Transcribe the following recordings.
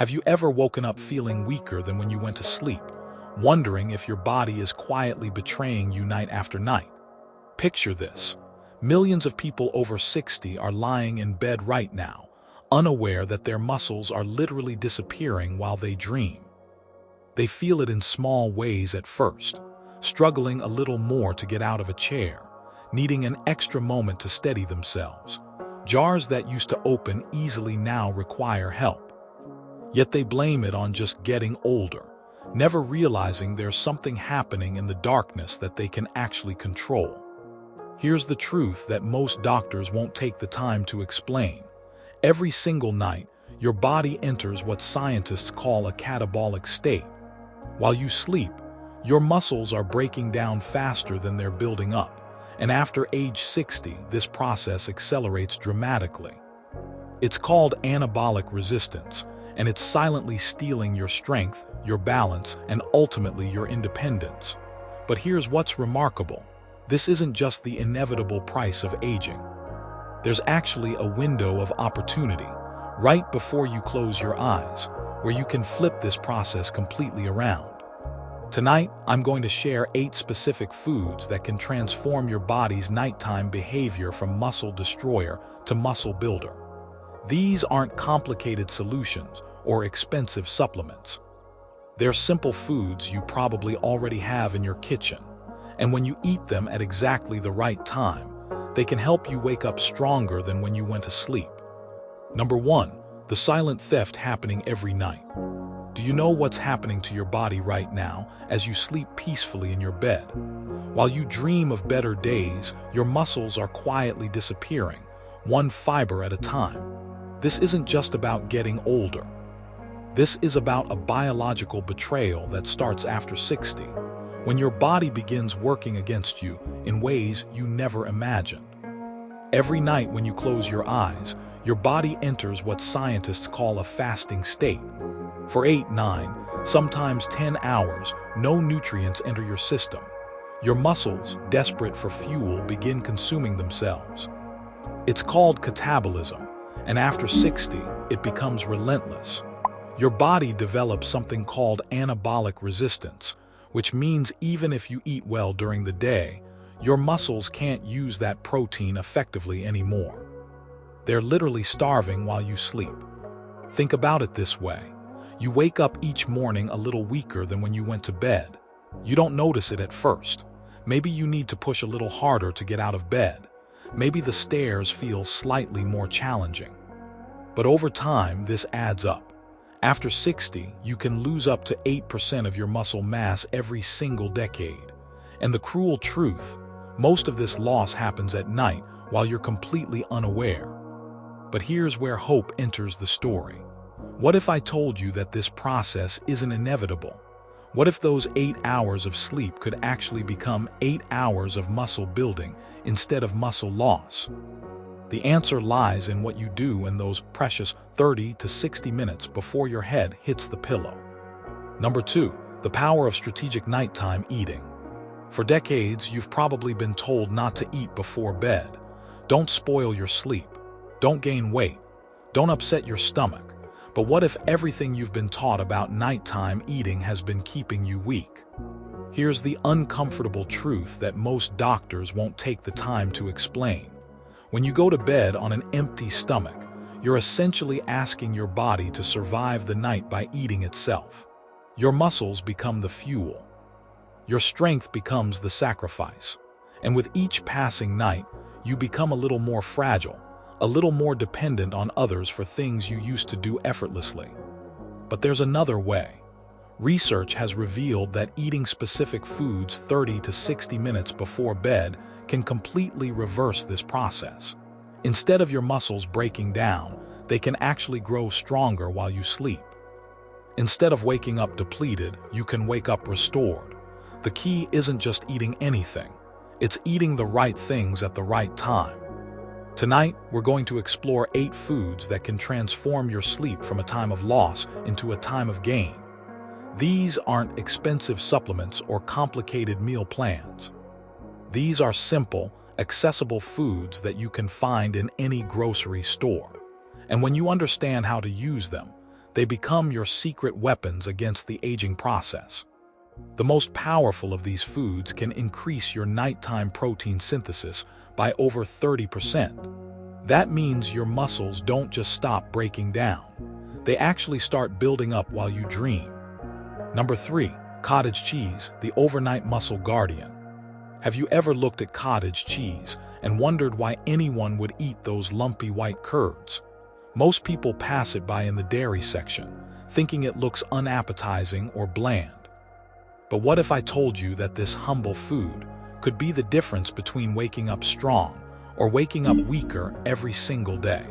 Have you ever woken up feeling weaker than when you went to sleep, wondering if your body is quietly betraying you night after night? Picture this. Millions of people over 60 are lying in bed right now, unaware that their muscles are literally disappearing while they dream. They feel it in small ways at first, struggling a little more to get out of a chair, needing an extra moment to steady themselves. Jars that used to open easily now require help. Yet they blame it on just getting older, never realizing there's something happening in the darkness that they can actually control. Here's the truth that most doctors won't take the time to explain. Every single night, your body enters what scientists call a catabolic state. While you sleep, your muscles are breaking down faster than they're building up, and after age 60, this process accelerates dramatically. It's called anabolic resistance, and it's silently stealing your strength, your balance, and ultimately your independence. But here's what's remarkable. This isn't just the inevitable price of aging. There's actually a window of opportunity, right before you close your eyes, where you can flip this process completely around. Tonight, I'm going to share 8 specific foods that can transform your body's nighttime behavior from muscle destroyer to muscle builder. These aren't complicated solutions or expensive supplements. They're simple foods you probably already have in your kitchen, and when you eat them at exactly the right time, they can help you wake up stronger than when you went to sleep. Number 1, the silent theft happening every night. Do you know what's happening to your body right now as you sleep peacefully in your bed? While you dream of better days, your muscles are quietly disappearing, one fiber at a time. This isn't just about getting older. This is about a biological betrayal that starts after 60, when your body begins working against you in ways you never imagined. Every night when you close your eyes, your body enters what scientists call a fasting state. For 8, 9, sometimes 10 hours, no nutrients enter your system. Your muscles, desperate for fuel, begin consuming themselves. It's called catabolism, and after 60, it becomes relentless. Your body develops something called anabolic resistance, which means even if you eat well during the day, your muscles can't use that protein effectively anymore. They're literally starving while you sleep. Think about it this way. You wake up each morning a little weaker than when you went to bed. You don't notice it at first. Maybe you need to push a little harder to get out of bed. Maybe the stairs feel slightly more challenging. But over time, this adds up. After 60, you can lose up to 8% of your muscle mass every single decade. And the cruel truth, most of this loss happens at night while you're completely unaware. But here's where hope enters the story. What if I told you that this process isn't inevitable? What if those 8 hours of sleep could actually become 8 hours of muscle building instead of muscle loss? The answer lies in what you do in those precious 30 to 60 minutes before your head hits the pillow. Number 2, the power of strategic nighttime eating. For decades, you've probably been told not to eat before bed. Don't spoil your sleep. Don't gain weight. Don't upset your stomach. But what if everything you've been taught about nighttime eating has been keeping you weak? Here's the uncomfortable truth that most doctors won't take the time to explain. When you go to bed on an empty stomach, you're essentially asking your body to survive the night by eating itself. Your muscles become the fuel. Your strength becomes the sacrifice. And with each passing night, you become a little more fragile, a little more dependent on others for things you used to do effortlessly. But there's another way. Research has revealed that eating specific foods 30 to 60 minutes before bed can completely reverse this process. Instead of your muscles breaking down, they can actually grow stronger while you sleep. Instead of waking up depleted, you can wake up restored. The key isn't just eating anything. It's eating the right things at the right time. Tonight, we're going to explore 8 foods that can transform your sleep from a time of loss into a time of gain. These aren't expensive supplements or complicated meal plans. These are simple, accessible foods that you can find in any grocery store. And when you understand how to use them, They become your secret weapons against the aging process. The most powerful of these foods can increase your nighttime protein synthesis by over 30%. That means your muscles don't just stop breaking down. They actually start building up while you dream. Number 3. Cottage cheese, the overnight muscle guardian. Have you ever looked at cottage cheese and wondered why anyone would eat those lumpy white curds? Most people pass it by in the dairy section, thinking it looks unappetizing or bland. But what if I told you that this humble food could be the difference between waking up strong or waking up weaker every single day?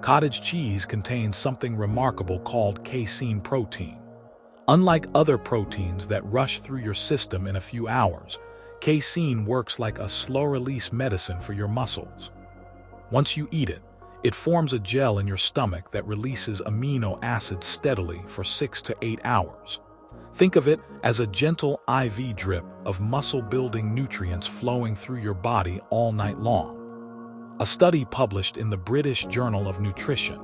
Cottage cheese contains something remarkable called casein protein. Unlike other proteins that rush through your system in a few hours, casein works like a slow-release medicine for your muscles. Once you eat it, it forms a gel in your stomach that releases amino acids steadily for 6 to 8 hours. Think of it as a gentle IV drip of muscle-building nutrients flowing through your body all night long. A study published in the British Journal of Nutrition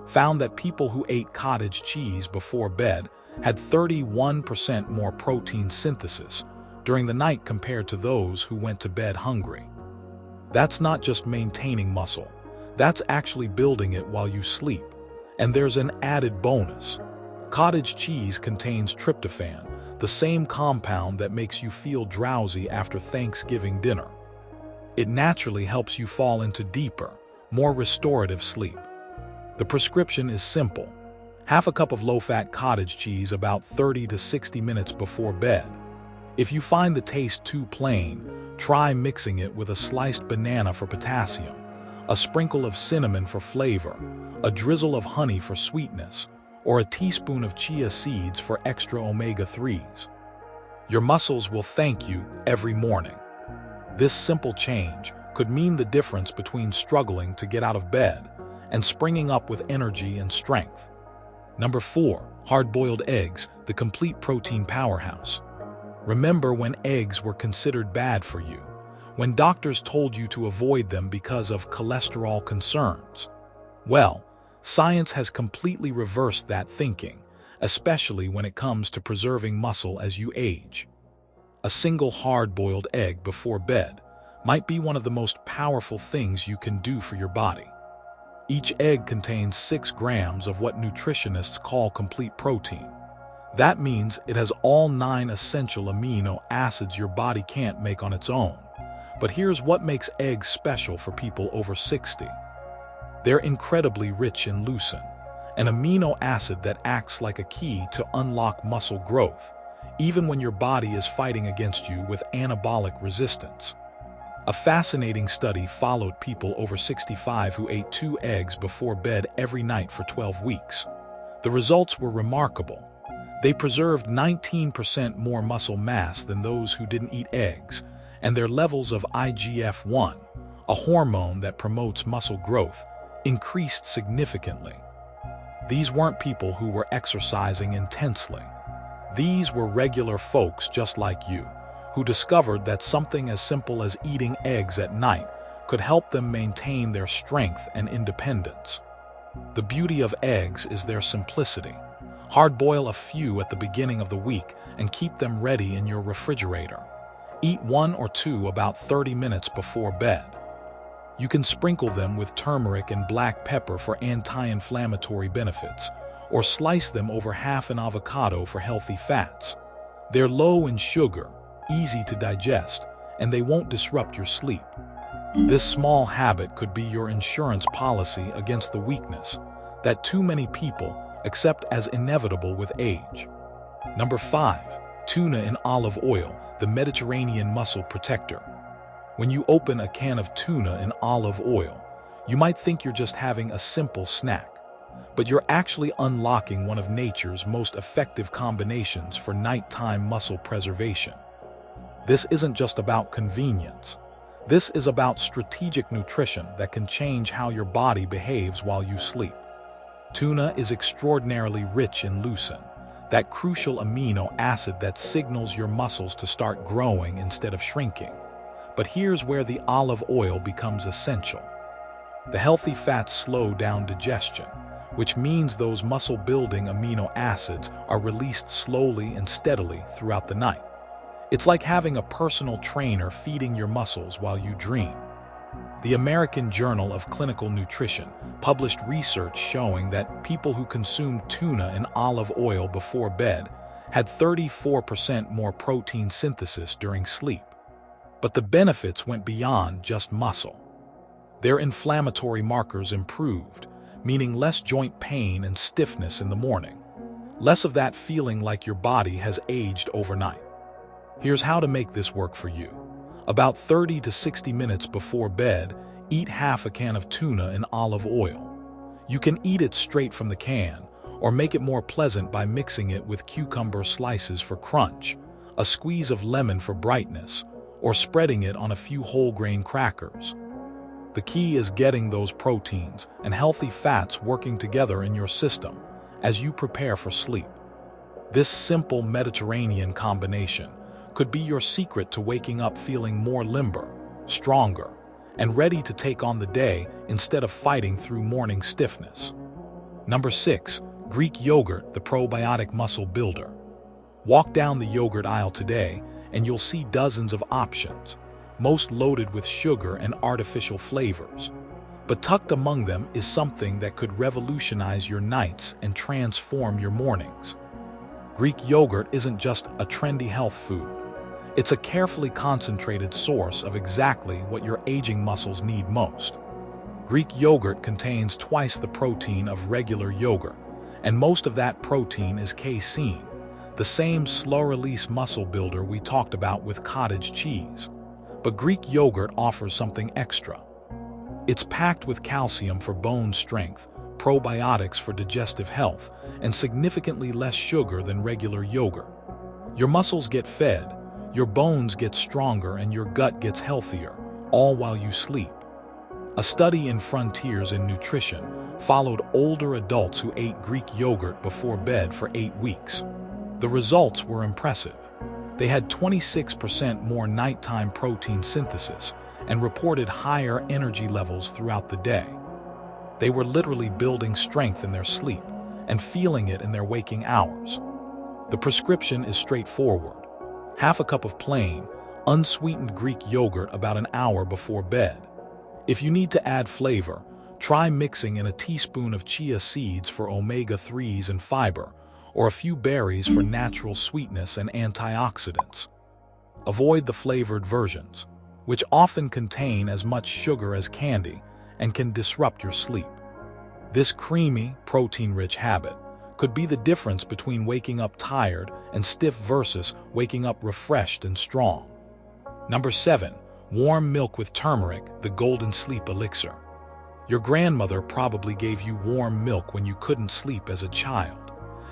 found that people who ate cottage cheese before bed had 31% more protein synthesis during the night compared to those who went to bed hungry. That's not just maintaining muscle, that's actually building it while you sleep. And there's an added bonus. Cottage cheese contains tryptophan, the same compound that makes you feel drowsy after Thanksgiving dinner. It naturally helps you fall into deeper, more restorative sleep. The prescription is simple. Half a cup of low-fat cottage cheese about 30 to 60 minutes before bed. If you find the taste too plain, try mixing it with a sliced banana for potassium, a sprinkle of cinnamon for flavor, a drizzle of honey for sweetness, or a teaspoon of chia seeds for extra omega-3s. Your muscles will thank you every morning. This simple change could mean the difference between struggling to get out of bed and springing up with energy and strength. Number 4. Hard-boiled eggs, the complete protein powerhouse. Remember when eggs were considered bad for you, when doctors told you to avoid them because of cholesterol concerns? Well, science has completely reversed that thinking, especially when it comes to preserving muscle as you age. A single hard-boiled egg before bed might be one of the most powerful things you can do for your body. Each egg contains 6 grams of what nutritionists call complete protein. That means it has all 9 essential amino acids your body can't make on its own. But here's what makes eggs special for people over 60. They're incredibly rich in leucine, an amino acid that acts like a key to unlock muscle growth, even when your body is fighting against you with anabolic resistance. A fascinating study followed people over 65 who ate 2 eggs before bed every night for 12 weeks. The results were remarkable. They preserved 19% more muscle mass than those who didn't eat eggs, and their levels of IGF-1, a hormone that promotes muscle growth, increased significantly. These weren't people who were exercising intensely. These were regular folks just like you, who discovered that something as simple as eating eggs at night could help them maintain their strength and independence. The beauty of eggs is their simplicity. Hard-boil a few at the beginning of the week and keep them ready in your refrigerator. Eat 1 or 2 about 30 minutes before bed. You can sprinkle them with turmeric and black pepper for anti-inflammatory benefits, or slice them over half an avocado for healthy fats. They're low in sugar, easy to digest, and they won't disrupt your sleep. This small habit could be your insurance policy against the weakness that too many people accept as inevitable with age. Number 5. Tuna in olive oil, the Mediterranean muscle protector. When you open a can of tuna in olive oil, you might think you're just having a simple snack, but you're actually unlocking one of nature's most effective combinations for nighttime muscle preservation. This isn't just about convenience. This is about strategic nutrition that can change how your body behaves while you sleep. Tuna is extraordinarily rich in leucine, that crucial amino acid that signals your muscles to start growing instead of shrinking. But here's where the olive oil becomes essential. The healthy fats slow down digestion, which means those muscle-building amino acids are released slowly and steadily throughout the night. It's like having a personal trainer feeding your muscles while you dream. The American Journal of Clinical Nutrition published research showing that people who consumed tuna and olive oil before bed had 34% more protein synthesis during sleep. But the benefits went beyond just muscle. Their inflammatory markers improved, meaning less joint pain and stiffness in the morning. Less of that feeling like your body has aged overnight. Here's how to make this work for you. About 30 to 60 minutes before bed, eat half a can of tuna in olive oil. You can eat it straight from the can, or make it more pleasant by mixing it with cucumber slices for crunch, a squeeze of lemon for brightness, or spreading it on a few whole grain crackers. The key is getting those proteins and healthy fats working together in your system as you prepare for sleep. This simple Mediterranean combination could be your secret to waking up feeling more limber, stronger, and ready to take on the day instead of fighting through morning stiffness. Number 6. Greek yogurt, the probiotic muscle builder. Walk down the yogurt aisle today and you'll see dozens of options, most loaded with sugar and artificial flavors. But tucked among them is something that could revolutionize your nights and transform your mornings. Greek yogurt isn't just a trendy health food. It's a carefully concentrated source of exactly what your aging muscles need most. Greek yogurt contains twice the protein of regular yogurt, and most of that protein is casein, the same slow-release muscle builder we talked about with cottage cheese. But Greek yogurt offers something extra. It's packed with calcium for bone strength, probiotics for digestive health, and significantly less sugar than regular yogurt. Your muscles get fed, your bones get stronger, and your gut gets healthier, all while you sleep. A study in Frontiers in Nutrition followed older adults who ate Greek yogurt before bed for 8 weeks. The results were impressive. They had 26% more nighttime protein synthesis and reported higher energy levels throughout the day. They were literally building strength in their sleep and feeling it in their waking hours. The prescription is straightforward. Half a cup of plain, unsweetened Greek yogurt about an hour before bed. If you need to add flavor, try mixing in a teaspoon of chia seeds for omega-3s and fiber, or a few berries for natural sweetness and antioxidants. Avoid the flavored versions, which often contain as much sugar as candy and can disrupt your sleep. This creamy, protein-rich habit could be the difference between waking up tired and stiff versus waking up refreshed and strong. Number 7. Warm milk with turmeric, the golden sleep elixir. Your grandmother probably gave you warm milk when you couldn't sleep as a child.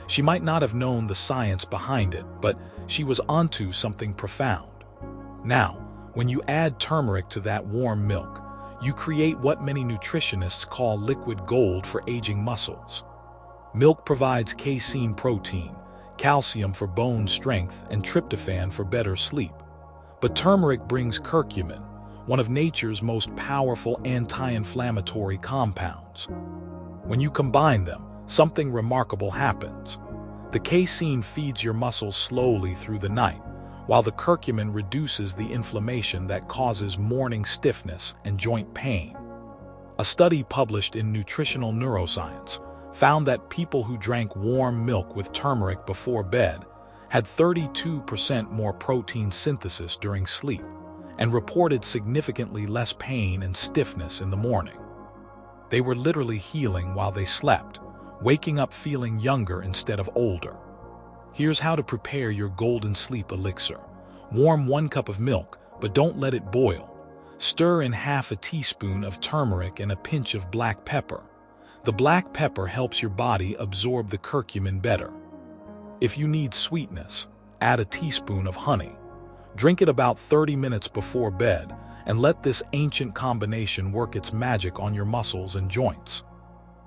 She might not have known the science behind it, but she was onto something profound. Now, when you add turmeric to that warm milk, you create what many nutritionists call liquid gold for aging muscles. Milk provides casein protein, calcium for bone strength, and tryptophan for better sleep. But turmeric brings curcumin, one of nature's most powerful anti-inflammatory compounds. When you combine them, something remarkable happens. The casein feeds your muscles slowly through the night, while the curcumin reduces the inflammation that causes morning stiffness and joint pain. A study published in Nutritional Neuroscience found that people who drank warm milk with turmeric before bed had 32% more protein synthesis during sleep and reported significantly less pain and stiffness in the morning. They were literally healing while they slept, waking up feeling younger instead of older. Here's how to prepare your golden sleep elixir. Warm 1 cup of milk, but don't let it boil. Stir in half a teaspoon of turmeric and a pinch of black pepper. The black pepper helps your body absorb the curcumin better. If you need sweetness, add a teaspoon of honey. Drink it about 30 minutes before bed and let this ancient combination work its magic on your muscles and joints.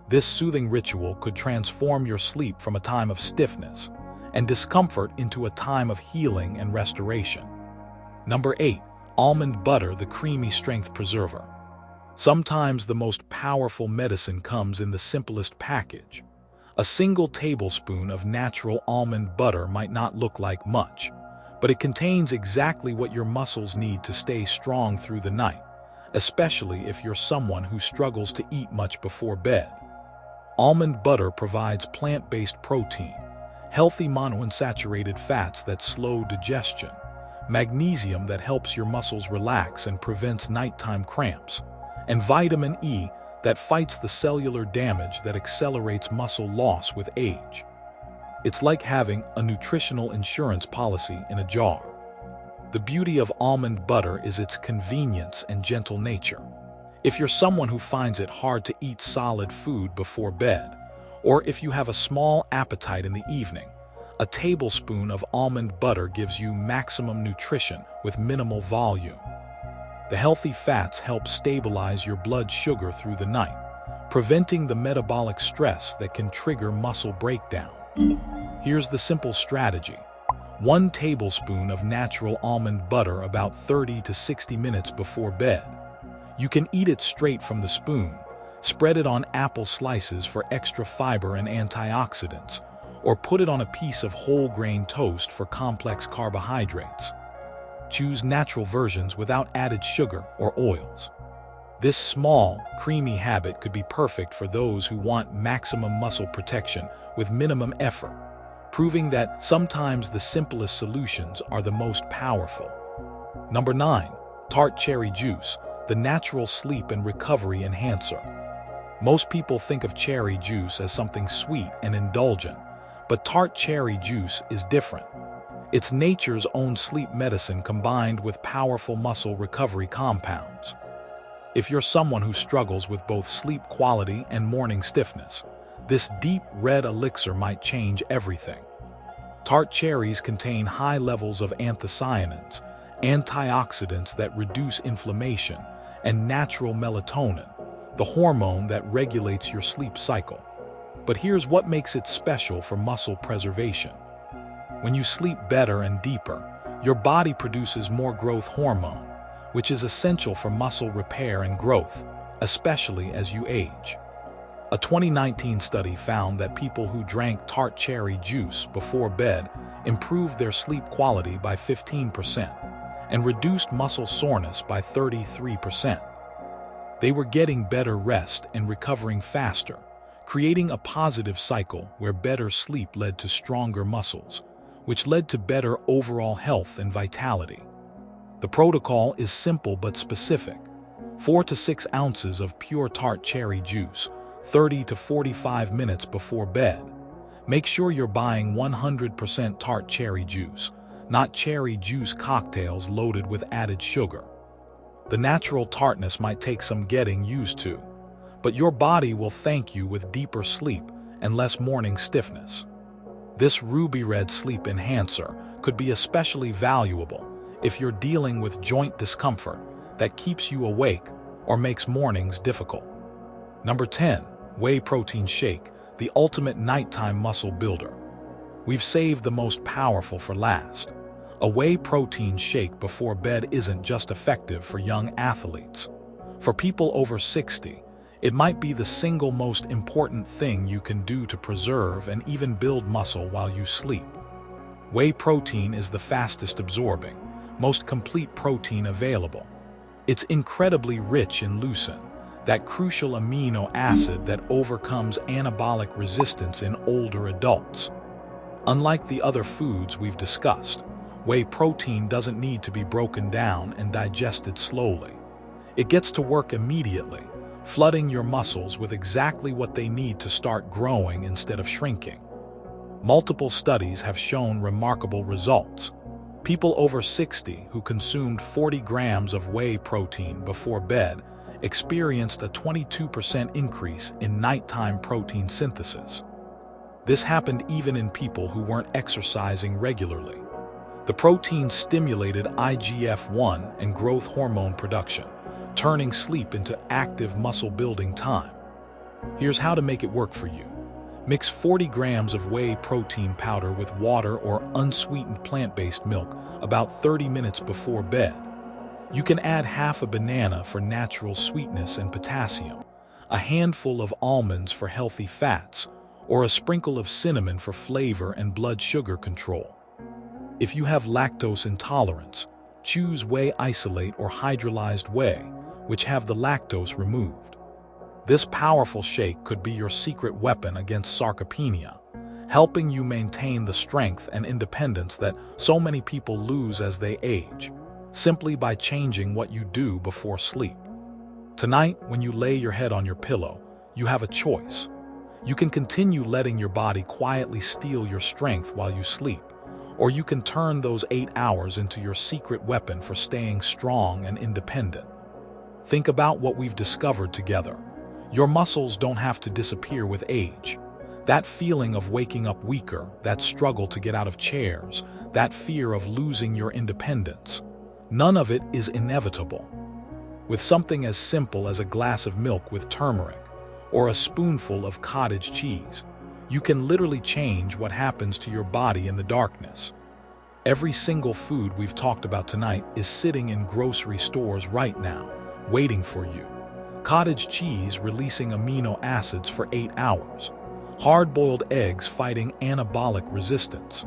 This soothing ritual could transform your sleep from a time of stiffness and discomfort into a time of healing and restoration. Number 8. Almond butter, the creamy strength preserver. Sometimes the most powerful medicine comes in the simplest package. A single tablespoon of natural almond butter might not look like much, but it contains exactly what your muscles need to stay strong through the night, especially if you're someone who struggles to eat much before bed. Almond butter provides plant-based protein, healthy monounsaturated fats that slow digestion, magnesium that helps your muscles relax and prevents nighttime cramps, and vitamin E that fights the cellular damage that accelerates muscle loss with age. It's like having a nutritional insurance policy in a jar. The beauty of almond butter is its convenience and gentle nature. If you're someone who finds it hard to eat solid food before bed, or if you have a small appetite in the evening, a tablespoon of almond butter gives you maximum nutrition with minimal volume. The healthy fats help stabilize your blood sugar through the night, preventing the metabolic stress that can trigger muscle breakdown. Here's the simple strategy. 1 tablespoon of natural almond butter about 30 to 60 minutes before bed. You can eat it straight from the spoon, spread it on apple slices for extra fiber and antioxidants, or put it on a piece of whole grain toast for complex carbohydrates. Choose natural versions without added sugar or oils. This small, creamy habit could be perfect for those who want maximum muscle protection with minimum effort, proving that sometimes the simplest solutions are the most powerful. Number 9. Tart cherry juice, the natural sleep and recovery enhancer. Most people think of cherry juice as something sweet and indulgent, but tart cherry juice is different. It's nature's own sleep medicine combined with powerful muscle recovery compounds. If you're someone who struggles with both sleep quality and morning stiffness, this deep red elixir might change everything. Tart cherries contain high levels of anthocyanins, antioxidants that reduce inflammation, and natural melatonin, the hormone that regulates your sleep cycle. But here's what makes it special for muscle preservation. When you sleep better and deeper, your body produces more growth hormone, which is essential for muscle repair and growth, especially as you age. A 2019 study found that people who drank tart cherry juice before bed improved their sleep quality by 15% and reduced muscle soreness by 33%. They were getting better rest and recovering faster, creating a positive cycle where better sleep led to stronger muscles, which led to better overall health and vitality. The protocol is simple but specific. 4 to 6 ounces of pure tart cherry juice, 30 to 45 minutes before bed. Make sure you're buying 100% tart cherry juice, not cherry juice cocktails loaded with added sugar. The natural tartness might take some getting used to, but your body will thank you with deeper sleep and less morning stiffness. This ruby red sleep enhancer could be especially valuable if you're dealing with joint discomfort that keeps you awake or makes mornings difficult. Number 10. Whey protein shake, the ultimate nighttime muscle builder. We've saved the most powerful for last. A whey protein shake before bed isn't just effective for young athletes. For people over 60, it might be the single most important thing you can do to preserve and even build muscle while you sleep. Whey protein is the fastest absorbing, most complete protein available. It's incredibly rich in leucine, that crucial amino acid that overcomes anabolic resistance in older adults. Unlike the other foods we've discussed, whey protein doesn't need to be broken down and digested slowly. It gets to work immediately, flooding your muscles with exactly what they need to start growing instead of shrinking. Multiple studies have shown remarkable results. People over 60 who consumed 40 grams of whey protein before bed experienced a 22% increase in nighttime protein synthesis. This happened even in people who weren't exercising regularly. The protein stimulated IGF-1 and growth hormone production, turning sleep into active muscle-building time. Here's how to make it work for you. Mix 40 grams of whey protein powder with water or unsweetened plant-based milk about 30 minutes before bed. You can add half a banana for natural sweetness and potassium, a handful of almonds for healthy fats, or a sprinkle of cinnamon for flavor and blood sugar control. If you have lactose intolerance, choose whey isolate or hydrolyzed whey, which have the lactose removed. This powerful shake could be your secret weapon against sarcopenia, helping you maintain the strength and independence that so many people lose as they age, simply by changing what you do before sleep. Tonight, when you lay your head on your pillow, you have a choice. You can continue letting your body quietly steal your strength while you sleep, or you can turn those 8 hours into your secret weapon for staying strong and independent. Think about what we've discovered together. Your muscles don't have to disappear with age. That feeling of waking up weaker, that struggle to get out of chairs, that fear of losing your independence, none of it is inevitable. With something as simple as a glass of milk with turmeric or a spoonful of cottage cheese, you can literally change what happens to your body in the darkness. Every single food we've talked about tonight is sitting in grocery stores right now, waiting for you. Cottage cheese releasing amino acids for 8 hours. Hard-boiled eggs fighting anabolic resistance.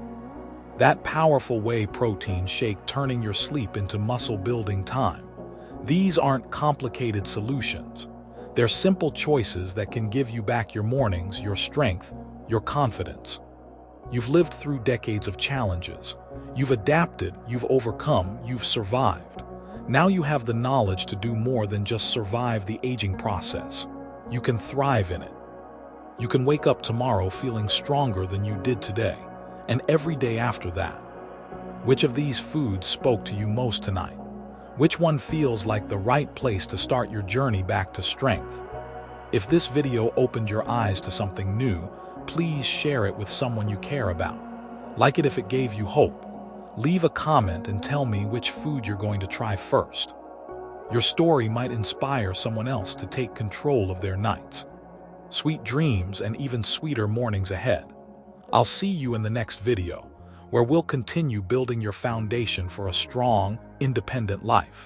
That powerful whey protein shake turning your sleep into muscle-building time. These aren't complicated solutions. They're simple choices that can give you back your mornings, your strength, your confidence. You've lived through decades of challenges. You've adapted, you've overcome, you've survived. Now you have the knowledge to do more than just survive the aging process. You can thrive in it. You can wake up tomorrow feeling stronger than you did today, and every day after that. Which of these foods spoke to you most tonight? Which one feels like the right place to start your journey back to strength? If this video opened your eyes to something new, please share it with someone you care about. Like it if it gave you hope. Leave a comment and tell me which food you're going to try first. Your story might inspire someone else to take control of their nights. Sweet dreams and even sweeter mornings ahead. I'll see you in the next video, where we'll continue building your foundation for a strong, independent life.